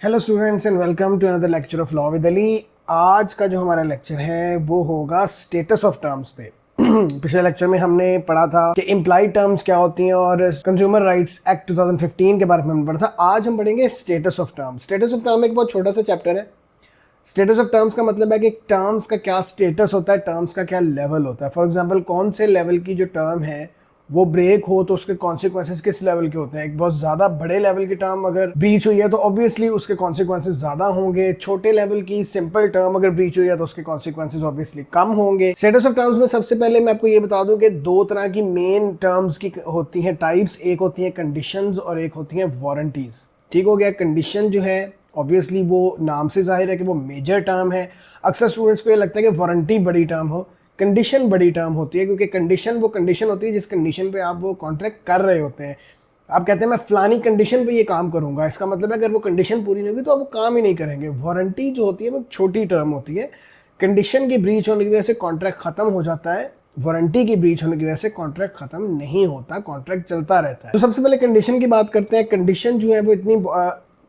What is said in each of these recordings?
Hello students and welcome to another lecture of law with Ali. आज का जो हमारा लेक्चर है वो होगा स्टेटस ऑफ टर्म्स पे। पिछले लेक्चर में हमने पढ़ा था कि इम्प्लाइड टर्म्स क्या होती हैं और कंज्यूमर राइट्स एक्ट 2015 के बारे में हमने पढ़ा था। आज हम पढ़ेंगे status of terms. Status of term एक बहुत छोटा सा चैप्टर है। स्टेटस ऑफ टर्म्स का मतलब है कि टर्म्स का क्या स्टेटस होता है, टर्म्स का क्या लेवल होता है। फॉर एग्जांपल कौन से लेवल की जो टर्म है वो ब्रेक हो तो उसके कॉन्सिक्वेंसेस किस लेवल के होते हैं। एक बहुत ज़्यादा बड़े लेवल की टर्म अगर ब्रीच हुई है तो ऑब्वियसली उसके कॉन्सिक्वेंसेस ज़्यादा होंगे। छोटे लेवल की सिंपल टर्म अगर ब्रीच हुई है तो उसके कॉन्सिक्वेंसेस ऑब्वियसली कम होंगे। स्टेटस ऑफ टर्म्स में सबसे पहले मैं आपको ये बता दूं कि दो तरह की मेन टर्म्स की होती हैं टाइप्स। एक होती हैं कंडीशंस और एक होती हैं वारंटीज। ठीक हो गया। कंडीशन जो है ऑब्वियसली वो नाम से जाहिर है कि वो मेजर टर्म है। अक्सर स्टूडेंट्स को ये लगता है कि वारंटी बड़ी टर्म हो, कंडीशन बड़ी टर्म होती है, क्योंकि कंडीशन वो कंडीशन होती है जिस कंडीशन पे आप वो कॉन्ट्रैक्ट कर रहे होते हैं। आप कहते हैं मैं फलानी कंडीशन पे ये काम करूंगा, इसका मतलब है अगर वो कंडीशन पूरी नहीं होगी तो आप वो काम ही नहीं करेंगे। वारंटी जो होती है वो छोटी टर्म होती है। कंडीशन की ब्रीच होने की वजह से कॉन्ट्रैक्ट खत्म हो जाता है, वारंटी की ब्रीच होने की वजह से कॉन्ट्रैक्ट खत्म नहीं होता, कॉन्ट्रैक्ट चलता रहता है। तो सबसे पहले कंडीशन की बात करते हैं। कंडीशन जो है वो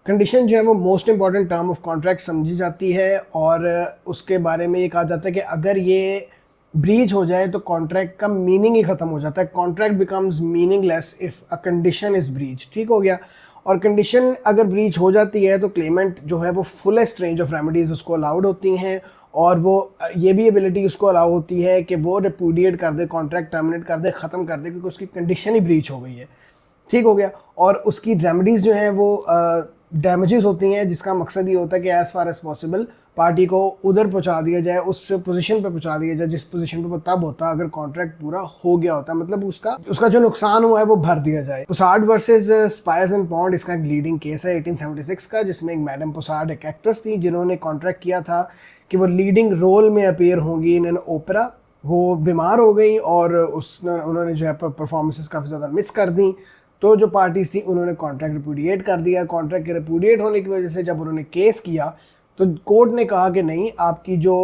कंडीशन जो है वो most important term of contract समझी जाती है और उसके बारे में ये कहा जाता है कि अगर ये ब्रीच हो जाए तो कॉन्ट्रैक्ट का मीनिंग ही खत्म हो जाता है। Contract becomes meaningless if a condition is breach. ठीक हो गया। और कंडीशन अगर ब्रीच हो जाती है तो क्लेमेंट जो है वो फुलेस्ट रेंज ऑफ रेमेडीज उसको अलाउड होती हैं और वो ये भी एबिलिटी उसको अलाउ होती है कि वो रिपूडिएट कर दे, कॉन्ट्रैक्ट टर्मिनेट कर दे, ख़त्म कर दे, क्योंकि उसकी कंडीशन ही ब्रीच हो गई है। ठीक हो गया। और उसकी रेमेडीज़ जो हैं वो डैमेजेस होती हैं, जिसका मकसद ये होता है कि as far as possible party को उधर पहुंचा दिया जाए, उस पोजीशन पे पहुंचा दिया जाए जिस पोजीशन पे वो तब होता अगर कॉन्ट्रैक्ट पूरा हो गया होता। मतलब उसका जो नुकसान हुआ है वो भर दिया जाए। पुसार्ड वर्सेस स्पायर्स एंड पॉन्ड इसका एक लीडिंग केस है 1876 का, जिसमें एक मैडम पुसार्ड एक एक्ट्रेस थी जिन्होंने कॉन्ट्रैक्ट किया था कि वो लीडिंग रोल में अपीयर होंगी इन एन ओपेरा। वो बीमार हो गई और उन्होंने जो है परफॉर्मेंसेस काफ़ी ज़्यादा मिस कर दी। तो जो पार्टीज थी उन्होंने कॉन्ट्रैक्ट रिपूडिएट कर दिया। कॉन्ट्रैक्ट के रिपूडिएट होने की वजह से जब उन्होंने केस किया तो कोर्ट ने कहा कि नहीं, आपकी जो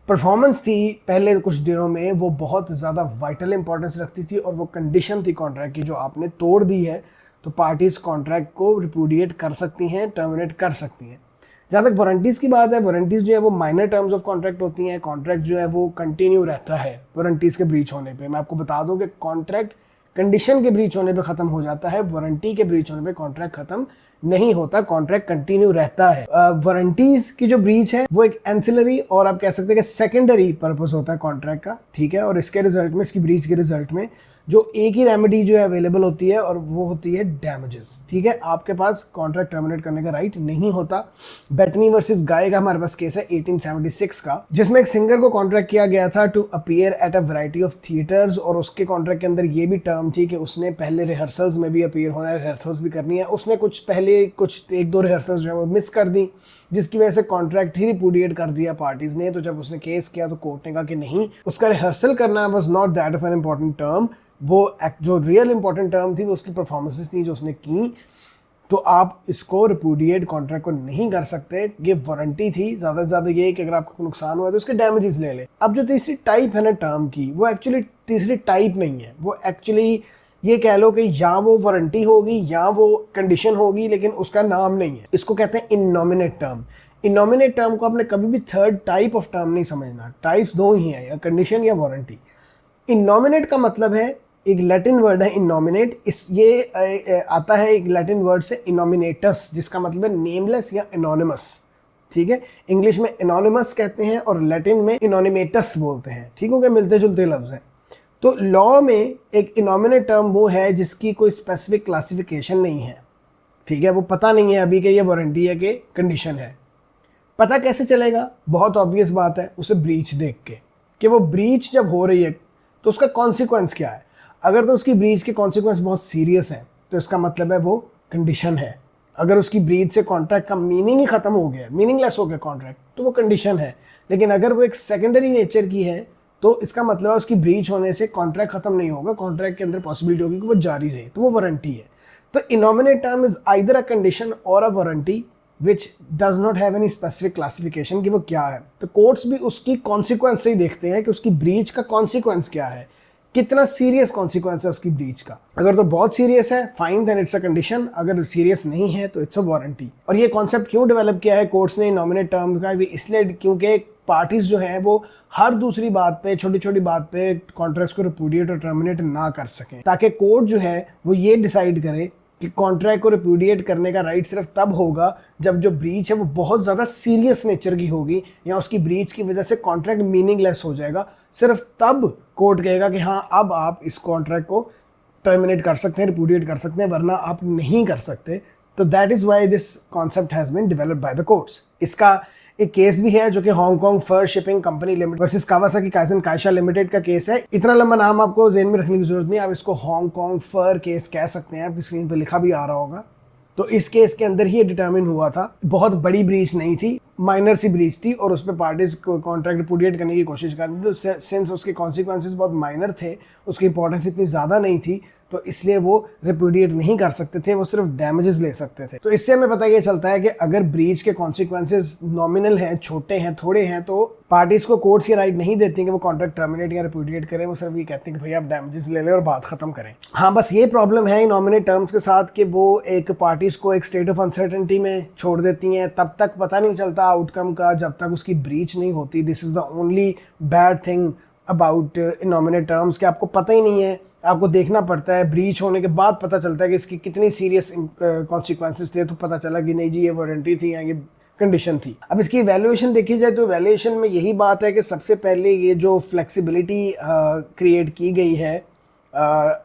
परफॉर्मेंस थी पहले कुछ दिनों में वो बहुत ज़्यादा वाइटल इंपॉर्टेंस रखती थी और वो कंडीशन थी कॉन्ट्रैक्ट की जो आपने तोड़ दी है। तो पार्टीज कॉन्ट्रैक्ट को रिपूडिएट कर सकती हैं, टर्मिनेट कर सकती हैं। जहाँ तक वारंटीज़ की बात है, वारंटीज़ जो है वो माइनर टर्म्स ऑफ कॉन्ट्रैक्ट होती हैं। कॉन्ट्रैक्ट जो है वो कंटिन्यू रहता है वारंटीज़ के ब्रीच होने पे। मैं आपको बता दूं कि कॉन्ट्रैक्ट कंडीशन के ब्रीच होने पे ख़त्म हो जाता है, वारंटी के ब्रीच होने पे कॉन्ट्रैक्ट ख़त्म नहीं होता, कॉन्ट्रैक्ट कंटिन्यू रहता है। वारंटीज़ की जो ब्रीच है वो एक एंसिलरी और आप कह सकते हैं कि सेकेंडरी पर्पस होता है कॉन्ट्रैक्ट का। ठीक है। और इसके रिजल्ट में, इसकी ब्रीच के रिजल्ट में जो एक ही रेमेडी जो है अवेलेबल होती है और वो होती है डैमेजेस। ठीक है। आपके पास कॉन्ट्रैक्ट टर्मिनेट करने का राइट नहीं होता। बेटनी वर्सेस गाय का हमारे पास केस है 1876 का, जिसमें एक सिंगर को कॉन्ट्रैक्ट किया गया था to appear at a variety of theatres और उसके कॉन्ट्रैक्ट के अंदर ये भी टर्म थी कि उसने पहले रिहर्सल्स में भी अपीयर होना है, रिहर्सल्स भी करनी है। उसने कुछ एक दो रिहर्सल्स जो है वो मिस कर दी, जिसकी वजह से कॉन्ट्रैक्ट ही रिपूडिएट कर दिया पार्टीज ने। तो जब उसने केस किया तो कोर्ट ने कहा कि नहीं, उसका रिहर्सल करना was not that of an important term. वो जो रियल इंपॉर्टेंट टर्म थी वो उसकी परफॉर्मेंसेस थी जो उसने की। तो आप इसको रिपूडिएट कॉन्ट्रैक्ट को नहीं कर सकते। ये वारंटी थी, ज़्यादा से ज़्यादा ये कि अगर आपको नुकसान हुआ तो उसके डैमेजेस ले ले। अब जो तीसरी टाइप है ना टर्म की, वो एक्चुअली तीसरी टाइप नहीं है। वो एक्चुअली ये कह लो कि या वो वारंटी होगी या वो कंडीशन होगी, लेकिन उसका नाम नहीं है। इसको कहते हैं इननॉमिनेट टर्म। इननॉमिनेट टर्म को आपने कभी भी थर्ड टाइप ऑफ टर्म नहीं समझना। टाइप्स दो ही हैं, या कंडीशन या वारंटी। इननॉमिनेट का मतलब है, एक लैटिन वर्ड है इननॉमिनेट, ये आता है एक लैटिन वर्ड से इनोमिनेटस, जिसका मतलब है नेमलेस या एनोनिमस। ठीक है। इंग्लिश में एनोनिमस कहते हैं और लैटिन में इनोनिमेटस बोलते हैं। ठीक हो गया, मिलते जुलते लफ्ज़ हैं। तो लॉ में एक इनोमिनेट टर्म वो है जिसकी कोई स्पेसिफिक क्लासिफिकेशन नहीं है। ठीक है। वो पता नहीं है अभी कि ये वारंटी है कि कंडीशन है। पता कैसे चलेगा? बहुत ऑब्वियस बात है, उसे ब्रीच देख के, कि वो ब्रीच जब हो रही है तो उसका कॉन्सिक्वेंस क्या है। अगर तो उसकी ब्रीच के कॉन्सिक्वेंस बहुत सीरियस है तो इसका मतलब है वो कंडीशन है। अगर उसकी ब्रीच से कॉन्ट्रैक्ट का मीनिंग ही खत्म हो गया, मीनिंगलेस हो गया कॉन्ट्रैक्ट, तो वो कंडीशन है। लेकिन अगर वो एक सेकेंडरी नेचर की है तो इसका मतलब है उसकी ब्रीच होने से कॉन्ट्रैक्ट खत्म नहीं होगा, कॉन्ट्रैक्ट के अंदर पॉसिबिलिटी होगी कि वो जारी रहे, तो वो वारंटी है। तो innominate term is either a condition or a warranty which does not have any specific classification कि वो क्या है। तो कोर्ट्स भी उसकी कॉन्सिक्वेंस से ही देखते हैं कि उसकी ब्रीच का कॉन्सिक्वेंस क्या है। कितना सीरियस कॉन्सिक्वेंस है उसकी ब्रीच का। अगर तो बहुत सीरियस है fine, then it's a condition, अगर सीरियस नहीं है तो इट्स अ वारंटी। और ये कॉन्सेप्ट क्यों डेवलप किया है कोर्ट्स ने नॉमिनेट टर्म का, इसलिए क्योंकि पार्टीज जो हैं वो हर दूसरी बात पे, छोटी छोटी बात पे कॉन्ट्रैक्ट्स को रिपुडिएट और टर्मिनेट ना कर सकें, ताकि कोर्ट जो है वो ये डिसाइड करे कि कॉन्ट्रैक्ट को रिपुडिएट करने का राइट सिर्फ तब होगा जब जो ब्रीच है वो बहुत ज़्यादा सीरियस नेचर की होगी, या उसकी ब्रीच की वजह से कॉन्ट्रैक्ट मीनिंगलेस हो जाएगा। सिर्फ तब कोर्ट कहेगा कि हाँ अब आप इस कॉन्ट्रैक्ट को टर्मिनेट कर सकते हैं, रिपुडिएट कर सकते हैं, वरना आप नहीं कर सकते। तो that is why this concept has been developed by the courts. इसका एक केस भी है जो कि Hong Kong Fir shipping company limited versus Kawasaki Kisen Kaisha limited का केस है। इतना लंबा नाम आपको ज़हन में रखने की जरूरत नहीं, आप इसको हांगकांग फर केस कह सकते हैं, आपकी स्क्रीन पे लिखा भी आ रहा होगा। तो इस केस के अंदर ही डिटर्मिन हुआ था, बहुत बड़ी ब्रीच नहीं थी, माइनर सी ब्रीच थी, और उस पर पार्टीज कॉन्ट्रैक्ट रिपुडिएट करने की कोशिश कर रही थी। तो सिंस उसके कॉन्सिक्वेंसेस बहुत माइनर थे, उसकी इंपॉर्टेंस इतनी ज़्यादा नहीं थी, तो इसलिए वो रिपुडिएट नहीं कर सकते थे, वो सिर्फ डैमेजेस ले सकते थे। तो इससे हमें पता ये चलता है कि अगर ब्रीच के कॉन्सिक्वेंसेस नॉमिनल हैं, छोटे हैं, थोड़े हैं, तो पार्टीज को कोर्ट्स ये राइट नहीं देती कि वो कॉन्ट्रैक्ट टर्मिनेट या रिपुडिएट करें, वो सिर्फ ये कहते हैं कि भैया आप डैमेजेस ले लें और बात खत्म करें। हाँ, बस ये प्रॉब्लम है नॉमिनेट टर्म्स के साथ कि वो एक पार्टीज को एक स्टेट ऑफ अनसर्टेनिटी में छोड़ देती हैं, तब तक पता नहीं चलता आउटकम का जब तक उसकी ब्रीच नहीं होती। This is the only bad thing about nominate terms, कि आपको पता ही नहीं है, आपको देखना पड़ता है, ब्रीच होने के बाद पता चलता है कि इसकी कितनी सीरियस कॉन्सिक्वेंसेस थे, तो पता चला कि नहीं जी ये वारंटी थी या ये कंडीशन थी। अब इसकी वैल्यूएशन देखी जाए तो वैल्यूएशन में यही बात है कि सबसे पहले ये जो फ्लेक्सिबिलिटी क्रिएट की गई है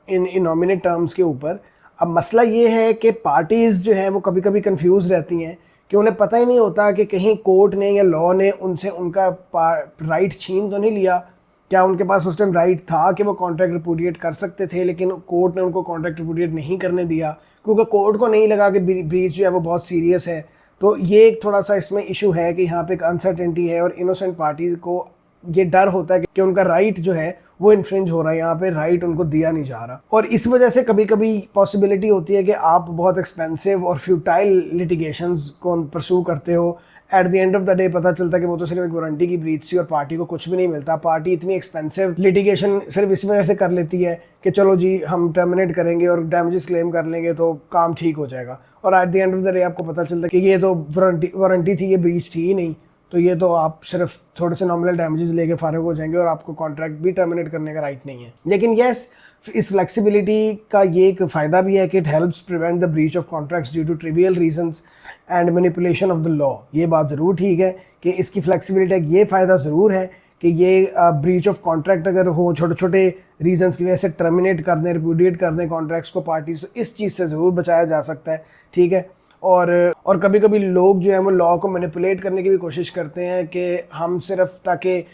इन नॉमिनेट टर्म्स के ऊपर, अब मसला ये है कि पार्टीज़ जो हैं वो कभी कभी कंफ्यूज रहती हैं कि उन्हें पता ही नहीं होता कि कहीं कोर्ट ने या लॉ ने उनसे उनका राइट छीन तो नहीं लिया। क्या उनके पास उस टाइम राइट था कि वो कॉन्ट्रैक्ट रिपुडिएट कर सकते थे, लेकिन कोर्ट ने उनको कॉन्ट्रैक्ट रिपुडिएट नहीं करने दिया क्योंकि कोर्ट को नहीं लगा कि ब्रीच जो है वो बहुत सीरियस है। तो ये एक थोड़ा सा इसमें इशू है कि यहाँ पे एक अनसर्टेनिटी है, और इनोसेंट पार्टीज को ये डर होता है कि उनका राइट जो है वो इन्फ्रिंज हो रहा है, यहाँ पे राइट उनको दिया नहीं जा रहा। और इस वजह से कभी कभी पॉसिबिलिटी होती है कि आप बहुत एक्सपेंसिव और फ्यूटाइल लिटिगेशंस को परस्यू करते हो। At the end of the day पता चलता है कि वो तो सिर्फ एक वारंटी की ब्रीच थी और पार्टी को कुछ भी नहीं मिलता। पार्टी इतनी एक्सपेंसिव लिटिगेशन सिर्फ इस वजह से कर लेती है कि चलो जी हम टर्मिनेट करेंगे और डैमेजेस क्लेम कर लेंगे तो काम ठीक हो जाएगा, और at the end of the day आपको पता चलता है कि ये तो वारंटी थी, ये ब्रीच थी ही नहीं, तो ये तो आप सिर्फ थोड़े से नॉमिनल डैमेजेस लेके फारिग हो जाएंगे और आपको कॉन्ट्रैक्ट भी टर्मिनेट करने का राइट नहीं है। लेकिन येस, इस फ्लेक्सिबिलिटी का ये एक फ़ायदा भी है कि it helps prevent the breach of contracts due to trivial reasons and manipulation of the law. ये बात ज़रूर ठीक है कि इसकी फ्लेक्सिबिलिटी का ये फ़ायदा ज़रूर है कि ये ब्रीच ऑफ कॉन्ट्रैक्ट अगर हो छोटे छोटे रीजंस की वजह से टर्मिनेट कर दें, रिपुडिएट कर दें कॉन्ट्रैक्ट्स को पार्टीज, तो इस चीज़ से ज़रूर बचाया जा सकता है, ठीक है। और कभी कभी लोग जो हैं वो लॉ को मैनिपुलेट करने की भी कोशिश करते हैं कि हम सिर्फ ताकि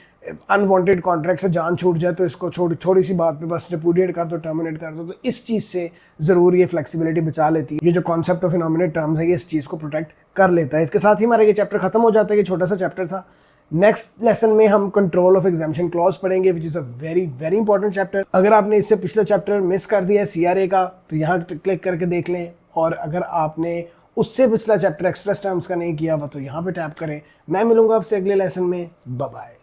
अनवांटेड कॉन्ट्रैक्ट से जान छूट जाए तो इसको थोड़ी सी बात पे बस रिपुडिएट कर दो, टर्मिनेट कर दो। तो इस चीज़ से ज़रूर ये फ्लेक्सिबिलिटी बचा लेती है। ये जो कॉन्सेप्ट ऑफ इनॉमिनेट टर्म्स है ये इस चीज़ को प्रोटेक्ट कर लेता है। इसके साथ ही हमारा ये चैप्टर खत्म हो जाता है, ये छोटा सा चैप्टर था। नेक्स्ट लेसन में हम कंट्रोल ऑफ एग्जामिशन क्लॉज पढ़ेंगे, which is a very very important chapter. अगर आपने इससे पिछला चैप्टर मिस कर दिया है CRA का, तो यहाँ क्लिक करके देख लें, और अगर आपने उससे पिछला चैप्टर एक्सप्रेस टर्म्स का नहीं किया हुआ तो यहाँ पे टैप करें। मैं मिलूंगा आपसे अगले लेसन में। Bye bye.